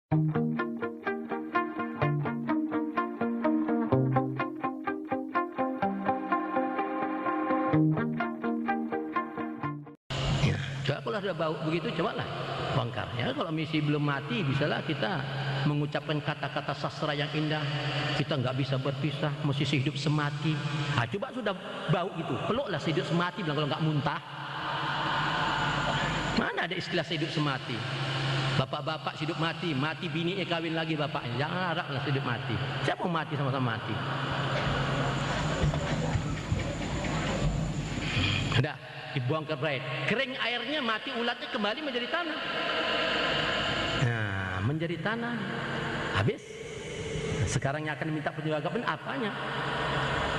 Ya, coba kalau sudah bau begitu, cobalah bongkar. Ya, kalau misi belum mati, bisalah kita mengucapkan kata-kata sastra yang indah. Kita nggak bisa berpisah, mesti sehidup semati. Nah, coba sudah bau gitu, peluklah sehidup semati, bilang kalau nggak muntah. Mana ada istilah sehidup semati? Bapak-bapak hidup mati, mati bininya kawin lagi bapaknya. Jangan haraplah hidup mati. Siapa mau mati sama-sama mati? Udah dibuang ke braid, kering airnya, mati ulatnya, kembali menjadi tanah. Nah, menjadi tanah. Habis. Sekarang yang akan minta pertanggungjawaban apanya?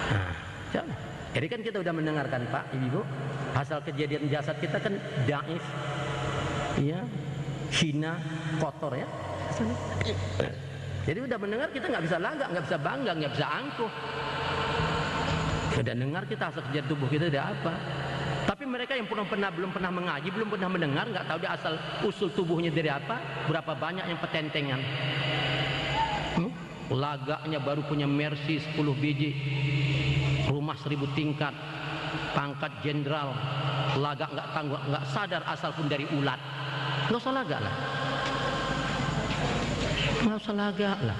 Nah, coba. Jadi kan kita udah mendengarkan Pak, Ibu, asal kejadian jasad kita kan daif, ya, hina, kotor ya. Jadi udah mendengar, kita nggak bisa lagak, nggak bisa bangga, nggak bisa angkuh. Sudah dengar kita asal kejadian tubuh kita ada apa. Tapi mereka yang belum pernah mengaji, belum pernah mendengar, nggak tahu dia asal usul tubuhnya dari apa. Berapa banyak yang petentengan. Lagaknya baru punya Mercy 10 biji, rumah 1000 tingkat, pangkat jenderal, lagak nggak tangguh, nggak sadar asal pun dari ulat. Nggak usah lagak lah, nggak usah lagak lah.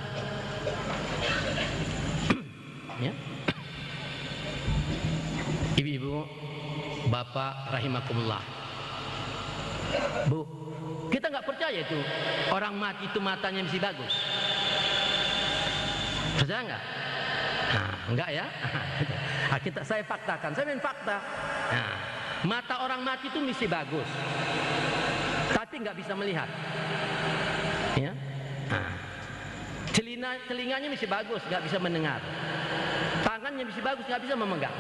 Ya, ibu-ibu, bapak rahimakumullah, bu, kita nggak percaya itu orang mati itu matanya mesti bagus. Percaya nggak? Nah, enggak ya? Nah, saya faktakan, saya main fakta. Nah, mata orang mati itu mesti bagus, tapi nggak bisa melihat. Ya, nah, telinganya mesti bagus, nggak bisa mendengar. Tangannya mesti bagus, nggak bisa memegang.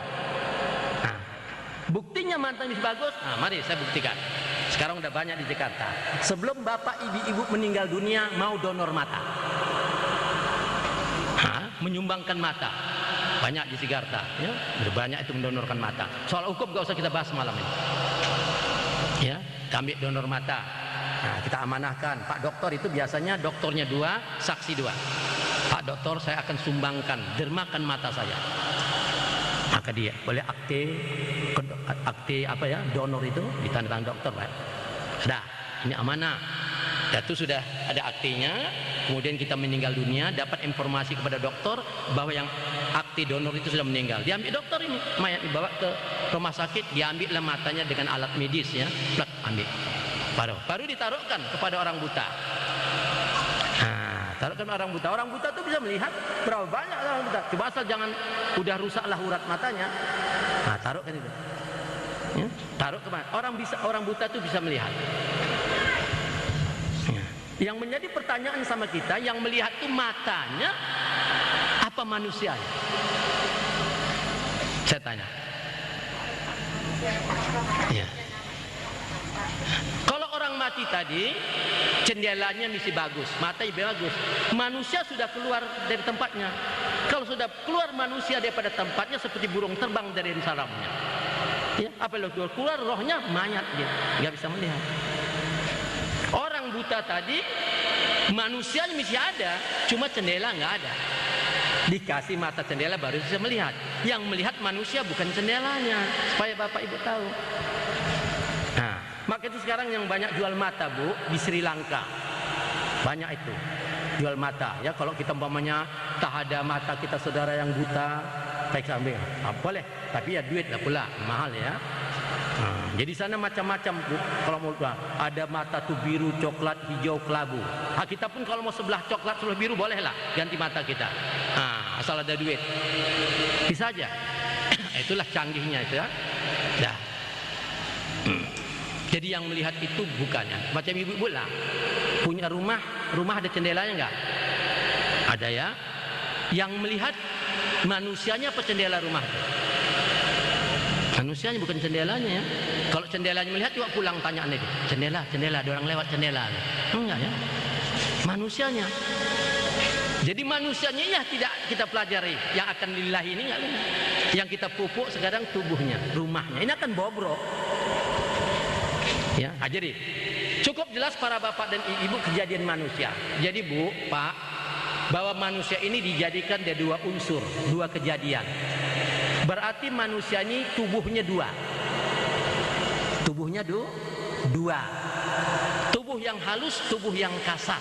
Nah, buktinya mata mesti bagus. Nah, mari saya buktikan. Sekarang udah banyak di Jakarta. Sebelum bapak ibu meninggal dunia, mau donor mata. Menyumbangkan mata banyak di Jakarta, ya, banyak itu mendonorkan mata. Soal hukum gak usah kita bahas malam ini, ya, ambil donor mata. Nah, kita amanahkan Pak Dokter, itu biasanya dokternya 2, saksi 2. Pak Dokter, saya akan sumbangkan, dermakan mata saya. Maka dia boleh akte apa ya, donor itu ditandatangan dokter, Pak. Sudah, ini amanah. Itu sudah ada aktenya. Kemudian kita meninggal dunia, dapat informasi kepada dokter bahwa yang akte donor itu sudah meninggal. Diambil dokter ini, mayat dibawa ke rumah sakit, diambillah matanya dengan alat medis, ya, plek, ambil. Baru ditaruhkan kepada orang buta. Nah, taruhkan orang buta. Orang buta itu bisa melihat berapa banyak orang buta. Coba asal jangan udah rusaklah urat matanya. Nah, taruhkan itu. Ya, taruh kemana? Orang buta itu bisa melihat. Yang menjadi pertanyaan sama kita, yang melihat itu matanya apa manusianya? Saya tanya. Ya. Kalau orang mati tadi, jendelanya mesti bagus, matanya bagus. Manusia sudah keluar dari tempatnya. Kalau sudah keluar manusia daripada tempatnya, seperti burung terbang dari sarangnya. Ya, apa lo keluar rohnya mayat, dia nggak bisa melihat. Orang buta tadi manusianya mesti ada, cuma jendela nggak ada. Dikasih mata jendela baru bisa melihat. Yang melihat manusia bukan jendelanya, supaya bapak ibu tahu. Nah, maka itu sekarang yang banyak jual mata, Bu, di Sri Lanka banyak itu jual mata. Ya, kalau kita umpamanya tak ada mata kita saudara yang buta, kita ambil, boleh, tapi ya duit lah pula, mahal ya. Nah, jadi sana macam-macam, Bu. Kalau mau ada mata tuh biru, coklat, hijau, kelabu. Nah, kita pun kalau mau sebelah coklat, sebelah biru bolehlah ganti mata kita. Nah, asal ada duit, bisa aja. Itulah canggihnya itu ya. Nah, jadi yang melihat itu bukannya macam ibu-ibu lah, punya rumah ada jendelanya enggak? Ada ya. Yang melihat manusianya apa jendela rumah itu? Manusianya bukan jendelanya ya. Kalau jendelanya melihat juga pulang tanyaan itu. Jendela, ada orang lewat jendela. Enggak ya. Manusianya. Jadi manusianya ya tidak kita pelajari. Yang akan lillahi ini enggak. Yang kita pupuk sekarang tubuhnya, rumahnya. Ini akan bobrok. Ya, jadi cukup jelas para bapak dan ibu kejadian manusia. Jadi Bu, Pak, bahwa manusia ini dijadikan dari dua unsur, dua kejadian. Berarti manusia ini tubuhnya dua. Tubuhnya dua. Tubuh yang halus, tubuh yang kasar.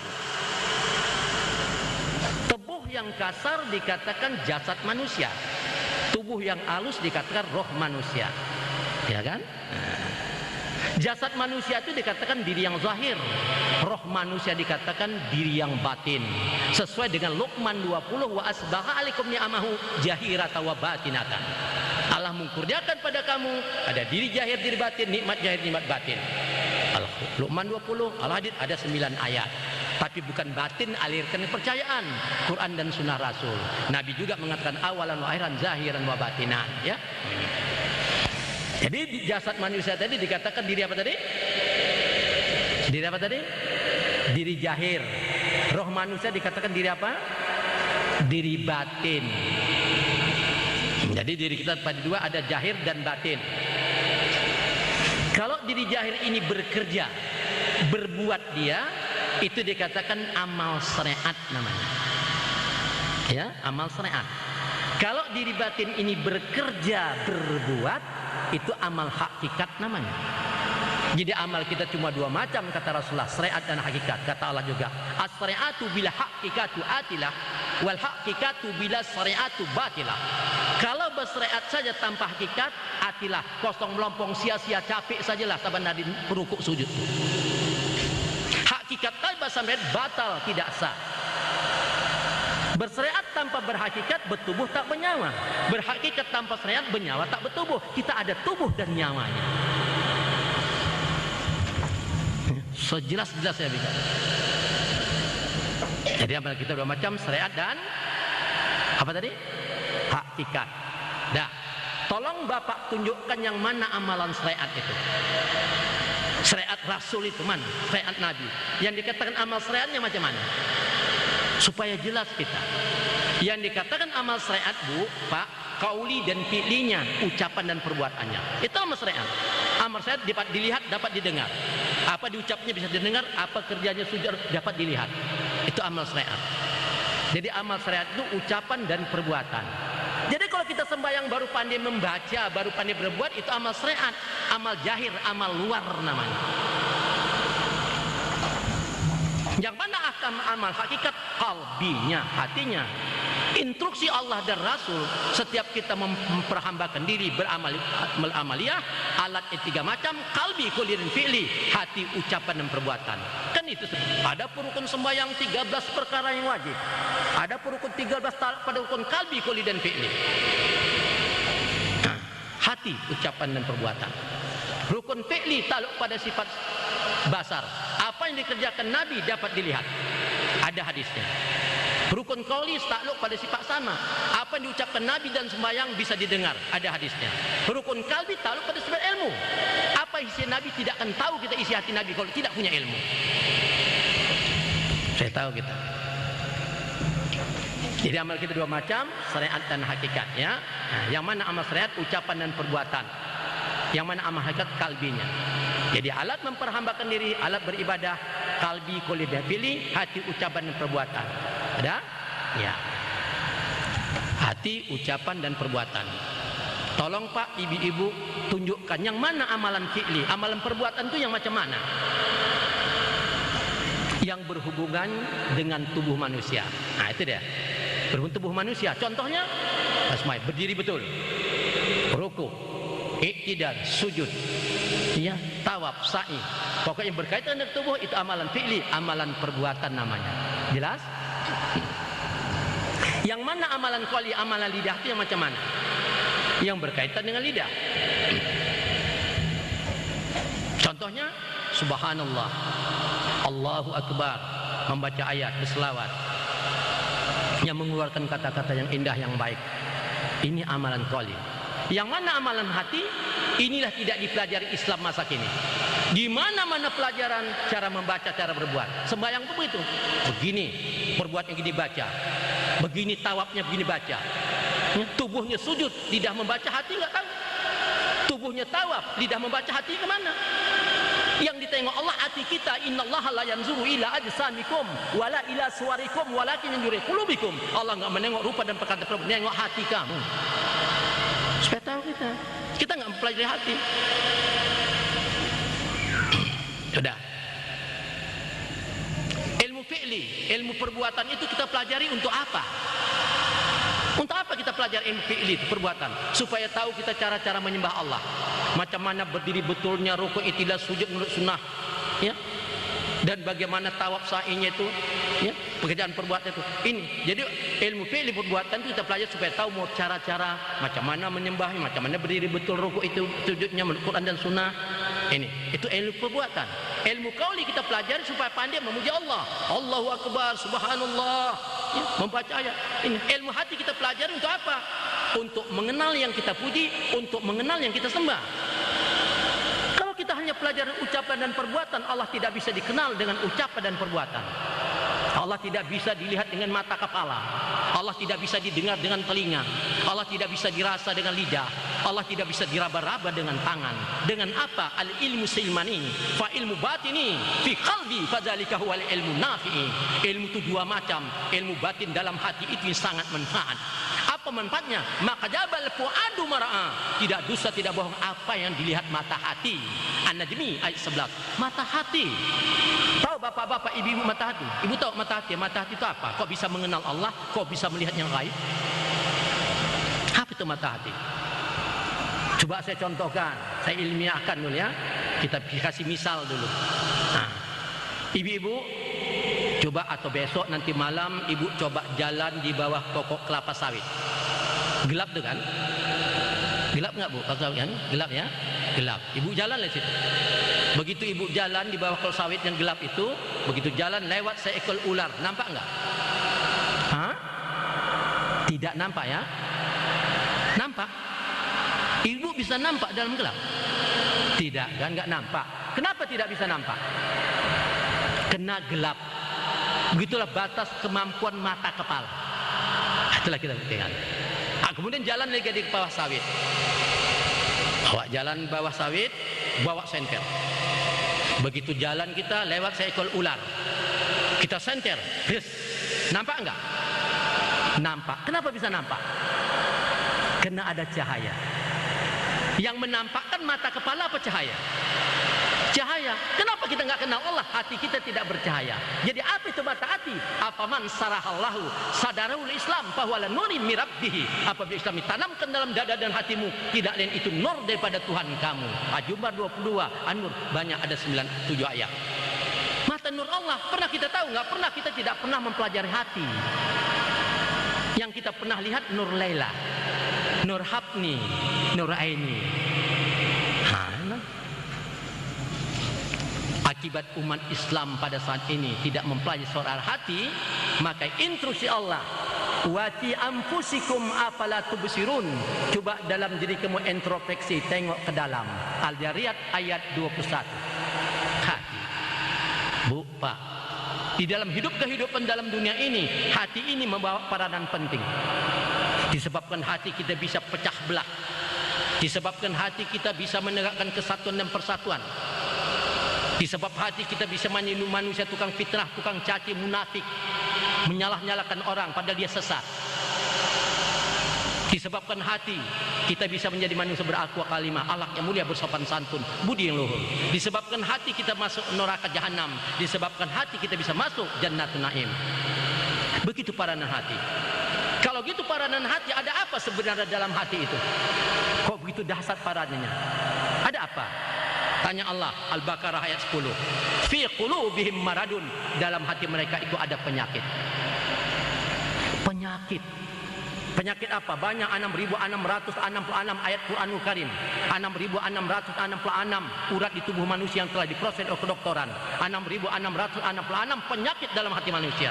Tubuh yang kasar dikatakan jasad manusia. Tubuh yang halus dikatakan roh manusia. Ya kan? Jasad manusia itu dikatakan diri yang zahir, roh manusia dikatakan diri yang batin. Sesuai dengan Luqman 20, wa asbagha alaikum ni'amahu jahiratan wa batinatan. Allah mengkurniakan pada kamu ada diri zahir, diri batin, nikmat zahir, nikmat batin. Luqman 20, Al-Hadid ada 9 ayat. Tapi bukan batin, alirkan kepercayaan, Quran dan sunnah Rasul. Nabi juga mengatakan awalan wa akhiran, zahiran wa batinan, ya. Jadi jasad manusia tadi dikatakan diri apa tadi? Diri apa tadi? Diri zahir. Roh manusia dikatakan diri apa? Diri batin. Jadi diri kita pada dua, ada zahir dan batin. Kalau diri zahir ini bekerja, berbuat dia, itu dikatakan amal syariat namanya. Ya, amal syariat. Kalau diri batin ini bekerja, berbuat, itu amal hakikat namanya. Jadi amal kita cuma dua macam kata Rasulullah, syariat dan hakikat. Kata Allah juga, as-syariatu bila hakikatu atilah, wal hakikatu bila syariatu batilah. Kalau bersyariat saja tanpa hakikat, atilah, kosong melompong, sia-sia, capek sajalah saban nadi rukuk sujud. Hakikat tanpa syariat batal, tidak sah. Bersyariat tanpa berhakikat, bertubuh tak bernyawa. Berhakikat tanpa syariat, bernyawa tak bertubuh. Kita ada tubuh dan nyawanya. Sejelas-jelas saya bicara. Jadi amal kita dua macam, syariat dan apa tadi? Hakikat. Dah. Tolong Bapak tunjukkan yang mana amalan syariat itu. Syariat Rasul itu mana? Syariat Nabi. Yang dikatakan amal syariatnya macam mana? Supaya jelas kita. Yang dikatakan amal syariat Bu, Pak, kauli dan fi'linya, ucapan dan perbuatannya. Itu amal syariat. Amal syariat dapat dilihat, dapat didengar. Apa diucapnya bisa didengar, apa kerjanya sujud dapat dilihat. Itu amal syariat. Jadi amal syariat itu ucapan dan perbuatan. Jadi kalau kita sembahyang baru pandai membaca, baru pandai berbuat, itu amal syariat. Amal jahir, amal luar namanya. Yang mana amal hakikat? Qalbinya, hatinya. Instruksi Allah dan Rasul, setiap kita memperhambakan diri beramaliyah, alat tiga macam, qalbi, qawli dan fi'li, hati, ucapan dan perbuatan. Kan itu. Ada rukun sembahyang 13 perkara yang wajib. Ada rukun 13 pada rukun qalbi, qawli dan fi'li. Hati, ucapan dan perbuatan. Rukun fi'li takluk pada sifat basar. Apa yang dikerjakan Nabi dapat dilihat. Ada hadisnya. Rukun qauli takluk pada sifat sama. Apa yang diucapkan Nabi dan sembahyang bisa didengar. Ada hadisnya. Rukun qalbi takluk pada sifat ilmu. Apa isi Nabi tidak akan tahu kita isi hati Nabi kalau tidak punya ilmu. Saya tahu kita. Jadi amal kita dua macam, syariat dan hakikat, ya. Nah, yang mana amal syariat ucapan dan perbuatan. Yang mana amal hakikat kalbinya. Jadi alat memperhambakan diri, alat beribadah, kalbi, qawli dan fi'li, hati, ucapan dan perbuatan. Ada? Ya. Hati, ucapan dan perbuatan. Tolong Pak, ibu-ibu tunjukkan yang mana amalan fi'li, amalan perbuatan itu yang macam mana? Yang berhubungan dengan tubuh manusia. Nah, itu dia. Berhubungan tubuh manusia. Contohnya, Asma'i, berdiri betul. Ruku, iktidal, sujud. Ya, tawaf, sa'i. Pokoknya berkaitan dengan tubuh itu amalan fi'li, amalan perbuatan namanya. Jelas? Yang mana amalan qalbi, amalan lidah itu yang macam mana? Yang berkaitan dengan lidah. Contohnya, subhanallah, Allahu akbar, membaca ayat, berselawat, yang mengeluarkan kata-kata yang indah, yang baik. Ini amalan qalbi. Yang mana amalan hati? Inilah tidak dipelajari Islam masa kini. Di mana-mana pelajaran cara membaca, cara berbuat. Sembahyang pun begitu. Begini, perbuatnya begini baca. Begini tawafnya begini baca. Tubuhnya sujud, lidah membaca, hati nggak tahu. Tubuhnya tawaf, lidah membaca, hati kemana? Yang kita tengok Allah hati kita, innallaha la yanzuru ila ajsamikum wala ila suwarikum walakin yanzuru qulubikum. Allah enggak menengok rupa dan perkataan, menengok hati kamu. Supaya tahu kita enggak mempelajari hati. Sudah. Ilmu fi'li, ilmu perbuatan itu kita pelajari untuk apa? Untuk apa kita pelajari ilmu fi'li itu, perbuatan? Supaya tahu kita cara-cara menyembah Allah. Macam mana berdiri betulnya, rukuk, i'tidal, sujud menurut sunnah, ya. Dan bagaimana tawaf sa'inya itu, ya, pekerjaan perbuatan itu. Ini. Jadi ilmu fi'li perbuatan itu kita pelajari supaya tahu mau cara-cara macam mana menyembah, macam mana berdiri betul, rukuk itu, sujudnya menurut Quran dan sunnah. Ini, itu ilmu perbuatan. Ilmu qauli kita pelajari supaya pandai memuji Allah. Allahu Akbar, Subhanallah, ya, membaca ayat. Ini ilmu hati kita pelajari untuk apa? Untuk mengenal yang kita puji, untuk mengenal yang kita sembah. Kalau kita hanya pelajari ucapan dan perbuatan, Allah tidak bisa dikenal dengan ucapan dan perbuatan. Allah tidak bisa dilihat dengan mata kepala. Allah tidak bisa didengar dengan telinga. Allah tidak bisa dirasa dengan lidah. Allah tidak bisa diraba-raba dengan tangan. Dengan apa? Al-ilmu silmani fa ilmu batini fi qalbi fadzalika huwal ilmu nafi'i. Ilmu itu dua macam. Ilmu batin dalam hati itu sangat manfaat. Apa manfaatnya? Maka jabal fuadu mara'a. Tidak dusta, tidak bohong apa yang dilihat mata hati. An-Najmi ayat 11. Mata hati. Tahu bapak-bapak, ibu-ibu mata hati? Ibu tahu mata hati? Mata hati itu apa? Kok bisa mengenal Allah? Kok bisa melihat yang gaib? Apa itu mata hati? Coba saya contohkan, saya ilmiahkan dulu ya. Kita kasih misal dulu. Nah, ibu-ibu coba, atau besok nanti malam ibu coba jalan di bawah pokok kelapa sawit. Gelap tuh kan? Gelap nggak bu? Kan? Gelap ya? Gelap. Ibu jalan di situ. Begitu ibu jalan di bawah kelapa sawit yang gelap itu, begitu jalan lewat seekor ular, nampak nggak? Hah? Tidak nampak ya? Nampak? Ibu bisa nampak dalam gelap? Tidak, kan nggak nampak. Kenapa tidak bisa nampak? Kena gelap. Begitulah batas kemampuan mata kepala. Itulah kita buktikan. Kemudian jalan lagi di bawah sawit. Bawa jalan bawah sawit, bawa senter. Begitu jalan kita lewat seekor ular, kita senter. Yes. Nampak enggak? Nampak. Kenapa bisa nampak? Karena ada cahaya. Yang menampakkan mata kepala apa cahaya? Cahaya. Kenapa kita nggak kenal Allah? Hati kita tidak bercahaya. Jadi apa itu mata hati? Apaman sarahallahu sadarul Islam fahuwa nurin mirabbihi. Apabila Islam ditanamkan dalam dada dan hatimu, tidak lain itu nur daripada Tuhan kamu. Al-Jum'ah 22 An-Nur, banyak ada 97 ayat. Mata nur Allah pernah kita tahu nggak? Pernah, kita tidak pernah mempelajari hati. Yang kita pernah lihat nur Laila, nur Habni, nur Aini. Akibat umat Islam pada saat ini tidak mempelajari soal hati, maka instruksi Allah, wati anfusikum afala tubsirun. Coba dalam diri kamu introspeksi, tengok ke dalam. Al-Jariyat ayat 21. Hati. Bu, Pak, di dalam kehidupan dalam dunia ini, hati ini membawa peranan penting. Disebabkan hati kita bisa pecah belah. Disebabkan hati kita bisa menegakkan kesatuan dan persatuan. Disebab hati kita bisa menyinggung manusia tukang fitnah, tukang caci, munafik, menyalah-nyalakan orang padahal dia sesat. Disebabkan hati kita bisa menjadi manusia berakhlak kalimah, akhlak yang mulia, bersopan santun, budi yang luhur. Disebabkan hati kita masuk neraka jahanam. Disebabkan hati kita bisa masuk jannatun naim. Begitu peranan hati. Kalau gitu peranan hati, ada apa sebenarnya dalam hati itu? Kok begitu dahsyat paranannya? Ada apa? Tanya Allah, Al-Baqarah ayat 10. Fi qulubihim maradun, dalam hati mereka itu ada penyakit. Penyakit. Penyakit apa? Banyak, 6.666 ayat Quranul Karim. 6.666 urat di tubuh manusia yang telah diproses oleh kedokteran. 6.666 penyakit dalam hati manusia.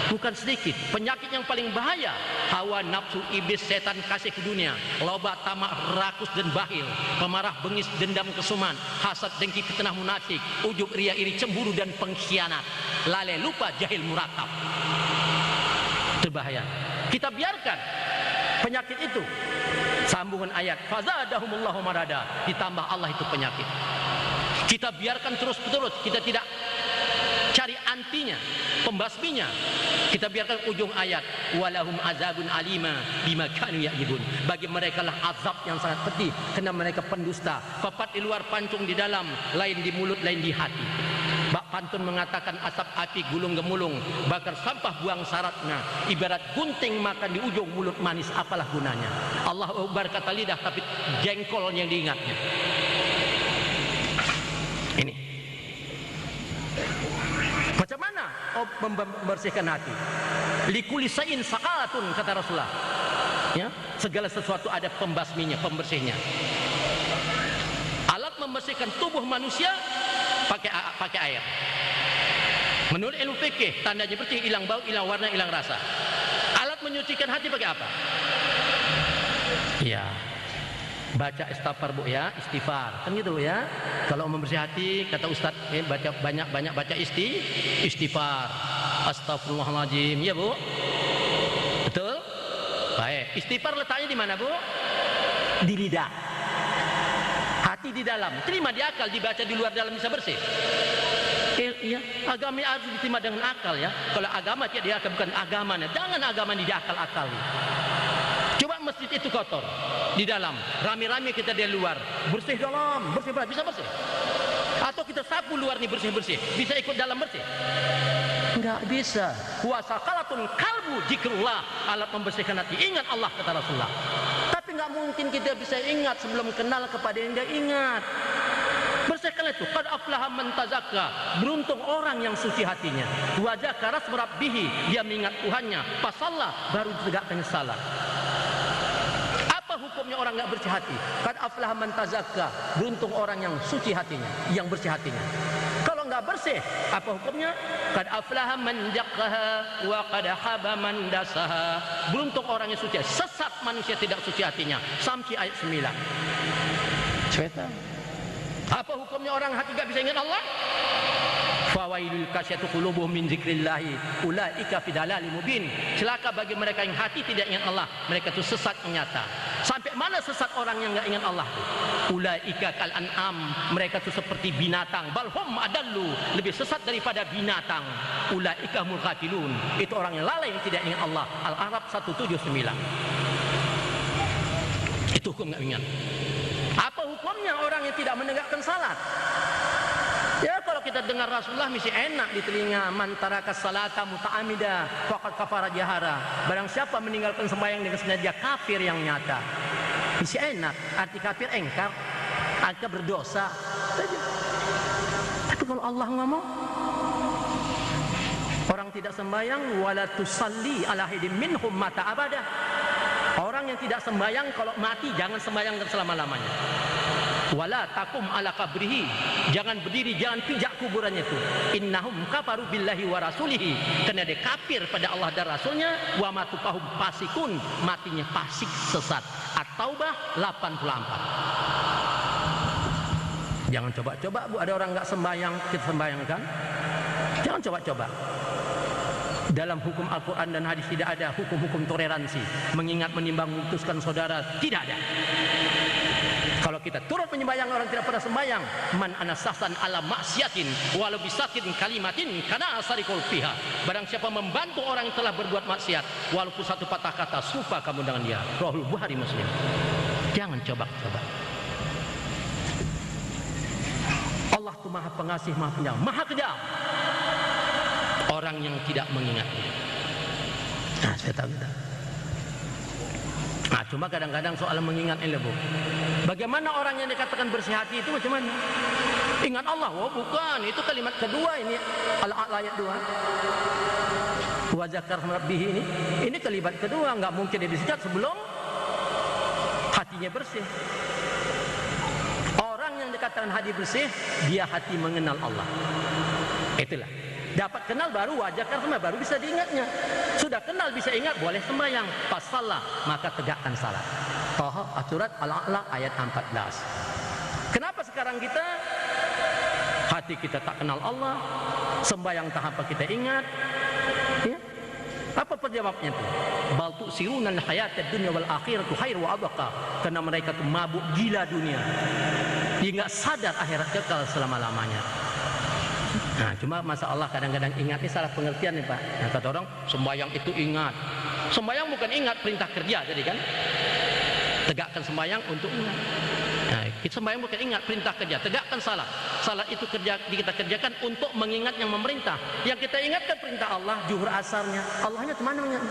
Bukan sedikit. Penyakit yang paling bahaya, hawa nafsu, iblis, setan, kasih ke dunia, loba, tamak, rakus dan bahil, pemarah, bengis, dendam, kesuman, hasad, dengki, fitnah, munafik, ujub, ria, iri, cemburu dan pengkhianat, lalai, lupa, jahil, murakab. Itu bahaya. Kita biarkan penyakit itu. Sambungan ayat, fazadahumullahu marada, ditambah Allah itu penyakit. Kita biarkan terus-menerus, kita tidak cari antinya, pembasminya. Kita biarkan ujung ayat, walahum azabun alima bima kanu ya'ibun. Bagi mereka lah azab yang sangat pedih karena mereka pendusta. Papat di luar, pancung di dalam, lain di mulut, lain di hati. Bak pantun mengatakan asap api gulung gemulung, bakar sampah buang syaratnya, ibarat gunting makan di ujung mulut manis, apalah gunanya. Allah Akbar kata lidah tapi jengkol yang diingatnya. Ini macam mana membersihkan hati? Likuli sain sakalatun, kata Rasulullah. Ya, segala sesuatu ada pembasminya, pembersihnya. Alat membersihkan tubuh manusia pakai air. Menurut ilmu fikih, tandanya bersih, hilang bau, hilang warna, hilang rasa. Alat menyucikan hati pakai apa? Ya, baca istighfar bu ya, istighfar kan gitu ya. Kalau membersih hati, kata Ustaz, baca banyak baca istighfar. Astagfirullahaladzim, ya bu, betul? Baik, istighfar letaknya di mana bu? Di lidah, hati di dalam. Terima di akal, dibaca di luar dalam bisa bersih. Ya, agama harus diterima dengan akal ya. Kalau agama tidak diakal, bukan agamanya. Jangan agama di akal-akal. Coba masjid itu kotor di dalam, rame-rame kita di luar, bersih dalam, bersih bisa bersih. Atau kita sapu luar nih bersih-bersih, bisa ikut dalam bersih? Enggak bisa. Wasaqalatun kalbu zikrullah, alat membersihkan hati, ingat Allah, kata Rasulullah. Tapi enggak mungkin kita bisa ingat sebelum kenal kepada yang dia ingat. Bersihkan itu. Qad aflaha man tazakka, beruntung orang yang suci hatinya. Wa dzakara rabbihi, dia mengingat Tuhannya. Pasalla, baru ditegakkan salat. Apa hukumnya orang enggak bersih hati? Qad aflaha man tazakka, beruntung orang yang suci hatinya, yang bersih hatinya. Kalau enggak bersih, apa hukumnya? Qad aflaha man dakkaha wa qad haba man dasaha, beruntung orang yang suci. Sesat manusia tidak suci hatinya. Samsi ayat 9. Cerita. Apa hukumnya orang hati gak bisa ingat Allah? Fawailul kasyatu qulubuhum min zikrillahi ulaika fi dalalin mubin. Celaka bagi mereka yang hati tidak ingat Allah, mereka itu sesat yang nyata. Sampai mana sesat orang yang enggak ingat Allah? Ulaika kal an'am, mereka itu seperti binatang. Balhum adallu, lebih sesat daripada binatang. Ulaika humul ghafilun, itu orang yang lalai yang tidak ingat Allah. Al-A'raf 179. Itu hukum enggak ingat. Apa hukumnya orang yang tidak menegakkan salat? Ya, kalau kita dengar Rasulullah mesti enak di telinga. Man taraka salata muta'amida faqad kafara jahara. Barang siapa meninggalkan sembahyang dengan sengaja, kafir yang nyata. Mesti enak. Arti kafir engkar, arti berdosa. Tapi kalau Allah ngomong, orang tidak sembahyang wala tusalli ala ahadin minhum mata abada. Orang yang tidak sembahyang kalau mati jangan sembahyang selama-lamanya. Wala takum ala kabrihi, jangan berdiri, jangan pijak kuburannya itu. Innahum kafaru billahi wa rasulihi, karena dia kafir pada Allah dan Rasulnya. Wa matu fahum fasikun, matinya fasik sesat. At-Taubah 84. Jangan coba-coba bu, ada orang nggak sembahyang kita sembahyangkan. Jangan coba-coba. Dalam hukum Al-Quran dan hadis tidak ada hukum-hukum toleransi, mengingat, menimbang, memutuskan saudara, tidak ada. Kalau kita turut menyembayang orang tidak pernah sembayang, man anasasan ala maksiatin walau bisatin kalimatin kana asarikul fiha, barang siapa membantu orang yang telah berbuat maksiat walaupun satu patah kata, suka kamu dengan dia. Rahul Bukhari Muslim. Jangan coba-coba. Allah itu maha pengasih, maha penyayang, maha kejam orang yang tidak mengingatnya. Nah, saya tahu kita. Nah, cuma kadang-kadang soal mengingat ini, Bu. Bagaimana orang yang dikatakan bersih hati itu macam mana? Ingat Allah? Oh, bukan. Itu kalimat kedua ini, ayat 2. Wa zakar rabbihi ini. Ini kalimat kedua, enggak mungkin dia disejat sebelum hatinya bersih. Orang yang dikatakan hati bersih, dia hati mengenal Allah. Itulah. Dapat kenal baru wajah karena baru bisa diingatnya. Sudah kenal bisa ingat, boleh sembahyang. Pas salat maka tegakkan salat. Taha Surat Al-A'la ayat 14. Kenapa sekarang kita hati kita tak kenal Allah, sembahyang tak apa kita ingat? Ya? Apa penjawabnya itu? Bal tu'siruna al-hayatad dunya wal akhiratu khairu wa abqa. Karena mereka itu mabuk gila dunia. Dia nggak sadar akhirat kekal selama-lamanya. Nah, cuma masalah kadang-kadang ingat ini salah pengertian nih Pak. Nah, kata orang sembahyang itu ingat. Sembahyang bukan ingat, perintah kerja jadi kan. Tegakkan sembahyang untuk ingat. Nah, kita sembahyang bukan ingat, perintah kerja. Tegakkan salat. Salat itu kita kerjakan untuk mengingat yang memerintah. Yang kita ingatkan perintah Allah, zuhur asarnya. Allahnya kemana mengingat?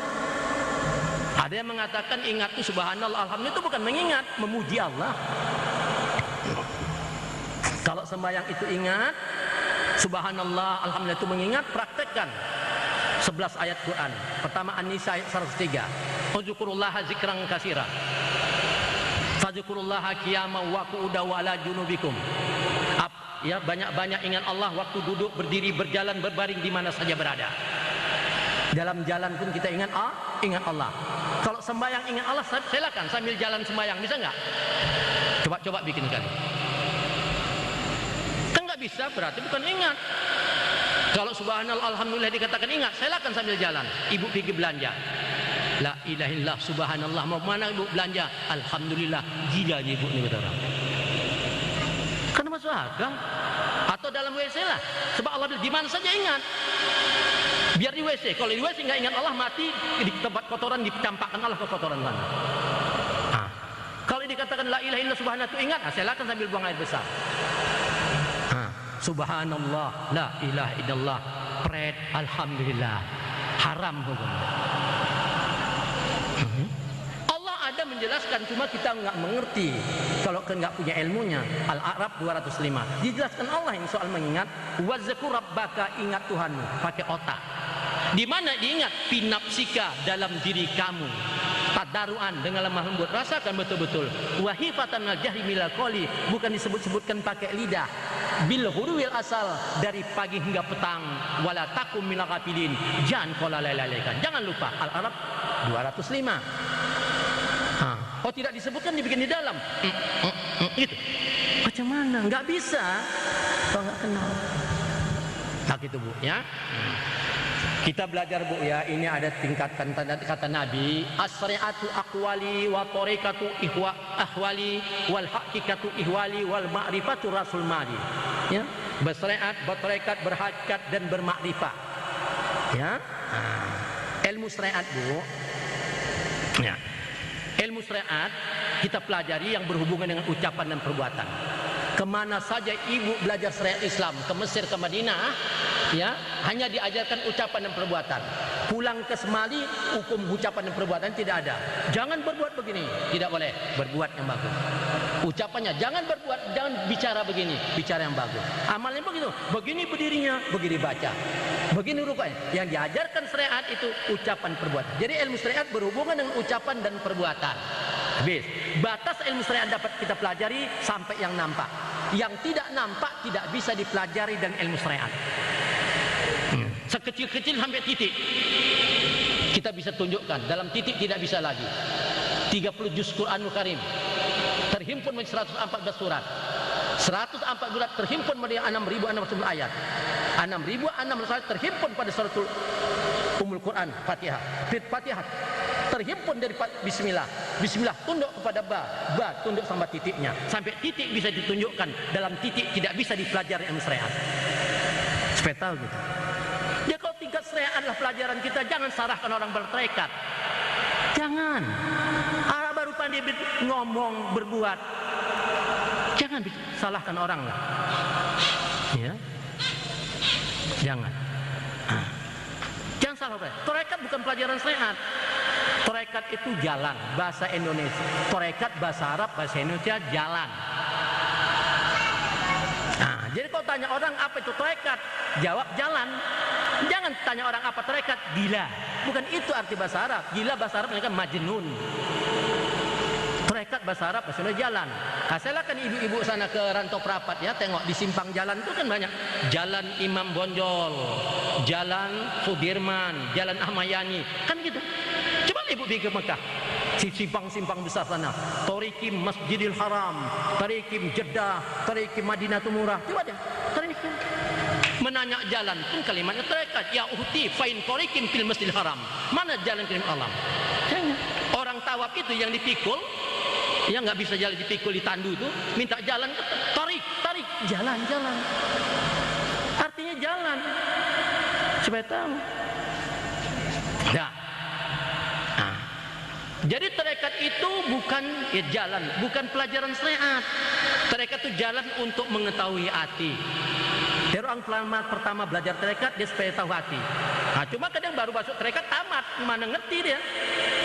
Ada yang mengatakan ingat itu subhanallah, alhamdulillah, itu bukan mengingat, memuji Allah. Kalau sembahyang itu ingat, subhanallah, alhamdulillah itu mengingat, praktekkan 11 ayat Quran. Pertama An-Nisa ayat 103. Uzkurullaha zikran katsira. Fadzkurullaha qiyaman wa qu'udan wa ala junubikum. Ya, banyak-banyak ingat Allah waktu duduk, berdiri, berjalan, berbaring di mana saja berada. Dalam jalan pun kita ingat Allah. Kalau sembahyang ingat Allah, silakan sambil jalan sembahyang, bisa enggak? Coba bikin kali. Kan enggak bisa, berarti bukan ingat. Kalau subhanallah alhamdulillah dikatakan ingat, silakan sambil jalan. Ibu pergi belanja. La ilaha illallah subhanallah, mau mana ibu belanja? Alhamdulillah, gila ibu ni kata orang. Kan masuk akal. Atau dalam WC lah. Sebab Allah bilang di mana saja ingat. Biar di WC. Kalau di WC nggak ingat Allah, mati di tempat kotoran, dicampakkan Allah ke kotoran sana. Nah, kalau dikatakan la ilaha illallah subhanallah itu ingat, silakan sambil buang air besar. Subhanallah, la ilaha illallah, pret, alhamdulillah, haram hukumnya. Allah ada menjelaskan, cuma kita nggak mengerti kalau nggak punya ilmunya. Al-A'raf 205 dijelaskan Allah yang soal mengingat. Wazkur rabbaka, ingat Tuhanmu pakai otak. Di mana diingat? Pinapsika, dalam diri kamu. Tadaruan, dengan lemah lembut, rasakan betul-betul. Wahifatan al-jahri milal qoli, bukan disebut-sebutkan pakai lidah. Bil huruwil asal, dari pagi hingga petang. Wala takum minal ghafilin, jangan kau lalai-lalaikan. Jangan lupa. Al-Arab 205. Oh, tidak disebutkan, dibikin di dalam. Gitu. Macam mana? Nggak bisa kalau nggak kenal. Tak gitu Bu ya. Kita belajar Bu ya, ini ada tingkatan kata Nabi, as-syari'atu aqwali wa tariqatu ahwali wal haqiqatu ihwali wal ma'rifatu rasul mali. Ya, bersyariat, bertarekat, berhakikat dan bermakrifat. Ya. Ilmu syariat Bu. Ya. Ilmu syariat kita pelajari yang berhubungan dengan ucapan dan perbuatan. Kemana saja ibu belajar syariat Islam, ke Mesir, ke Madinah, ya, hanya diajarkan ucapan dan perbuatan. Pulang ke Semali, hukum ucapan dan perbuatan tidak ada. Jangan berbuat begini, tidak boleh. Berbuat yang bagus. Ucapannya jangan berbuat, jangan bicara begini, bicara yang bagus. Amalnya begitu, begini berdirinya, begini baca, begini rukuknya. Yang diajarkan syariat itu ucapan perbuatan. Jadi ilmu syariat berhubungan dengan ucapan dan perbuatan. Habis. Batas ilmu syariat dapat kita pelajari sampai yang nampak. Yang tidak nampak tidak bisa dipelajari dengan ilmu syariat. Sekecil-kecil sampai titik kita bisa tunjukkan, dalam titik tidak bisa lagi. 30 juz Quranul Karim terhimpun menjadi 114 surat. 104 surat terhimpun menjadi 6.600 ayat. 6.600 ayat terhimpun pada suratul Ummul Quran, Fatihah. Fatihah terhimpun dari bismillah. Bismillah tunduk kepada ba tunduk sama titiknya. Sampai titik bisa ditunjukkan, dalam titik tidak bisa dipelajari ilmu syariat. Supaya tahu gitu. Ya, kalau tingkat syariat adalah pelajaran kita, jangan salahkan orang bertarekat. Jangan. Baru pandai ngomong, berbuat. Jangan salahkan orang lah. Ya. Jangan. Jangan salah. Tarekat bukan pelajaran syariat. Tarekat itu jalan, bahasa Indonesia. Tarekat bahasa Arab, bahasa Indonesia jalan. Nah, jadi kalau tanya orang apa itu tarekat, jawab jalan. Jangan tanya orang apa tarekat, gila. Bukan itu arti bahasa Arab. Gila bahasa Arab kan majnun. Tarekat bahasa Arab bahasa Indonesia jalan. Nah, silakan ibu-ibu sana ke Rantau Prapat ya, tengok di simpang jalan itu kan banyak. Jalan Imam Bonjol, Jalan Sudirman, Jalan Ahmad Yani, kan gitu. Coba ibu pergi ke Mekah, simpang-simpang besar sana, Tariqim Masjidil Haram, Tariqim Jeddah, Tariqim Madinatul Murah. Coba deh, Tariqim. Menanya jalan pun kalimatnya tarekat. Ya uhti fain tariqim fil Masjidil Haram. Mana jalan ke alam? Jangan. Orang tawaf itu yang dipikul yang nggak bisa jalan dipikul ditandu itu, minta jalan, tarik, jalan. Artinya jalan, supaya tahu. Nah, jadi tarekat itu bukan jalan, bukan pelajaran syariat. Tarekat itu jalan untuk mengetahui hati. Dari orang pertama belajar tarekat dia supaya tahu hati. Nah, cuma kadang baru masuk tarekat tamat, mana ngerti dia.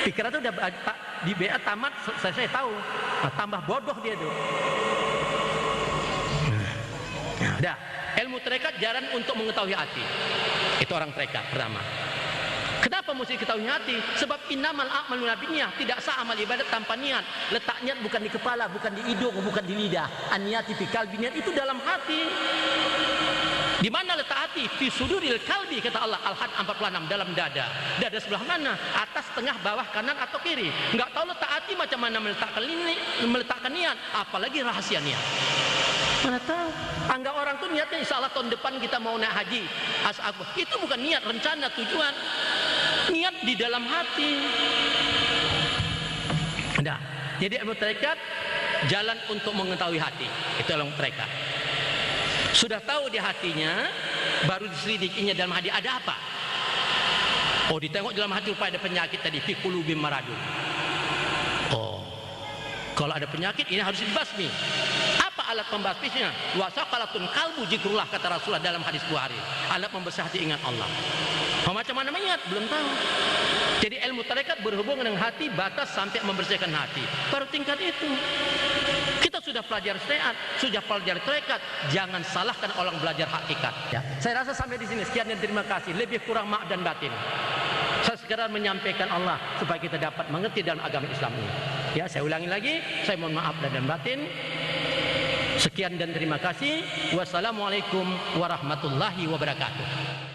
Pikiran itu udah di BA tamat, saya tahu. Nah, tambah bodoh dia tuh. Dah, ilmu tarekat jalan untuk mengetahui hati. Itu orang tarekat pertama. Kenapa mesti ketahui hati? Sebab innamal a'malu binniyah, tidak sah amal ibadat tanpa niat. Letak niat bukan di kepala, bukan di hidung, bukan di lidah. An-niyati fi qalbi, niat itu dalam hati. Di mana letak hati? Fi suduril qalbi, kata Allah Al-Had 46, dalam dada. Dada sebelah mana? Atas, tengah, bawah, kanan atau kiri. Enggak tahu letak hati macam mana meletakkan niat, apalagi rahasia niat. Mana tahu? Anggap orang tuh niatnya insya Allah tahun depan kita mau naik haji. Itu bukan niat, rencana, tujuan. Niat di dalam hati. Nah, jadi ilmu tarekat jalan untuk mengetahui hati. Itu ilmu tarekat. Sudah tahu di hatinya, baru diselidikinya dalam hati ada apa. Oh, ditengok dalam hati rupanya ada penyakit tadi, fi qulubim maradun. Oh, kalau ada penyakit ini harus dibasmi. Apa alat pembasmisnya? Wa saqalatun qalbu zikrullah, kata Rasulullah dalam hadis Bukhari. Alat membesar hati ingat Allah. Oh, macam mana mengingat? Belum tahu. Jadi ilmu tarekat berhubungan dengan hati, batas sampai membersihkan hati. Baru tingkat itu. Kita sudah pelajar syariat, sudah pelajar tarekat, jangan salahkan orang belajar hakikat. Ya. Saya rasa sampai di sini. Sekian dan terima kasih. Lebih kurang maaf dan batin. Saya sekedar menyampaikan Allah supaya kita dapat mengerti dalam agama Islam ini. Ya, saya ulangi lagi. Saya mohon maaf dan batin. Sekian dan terima kasih. Wassalamualaikum warahmatullahi wabarakatuh.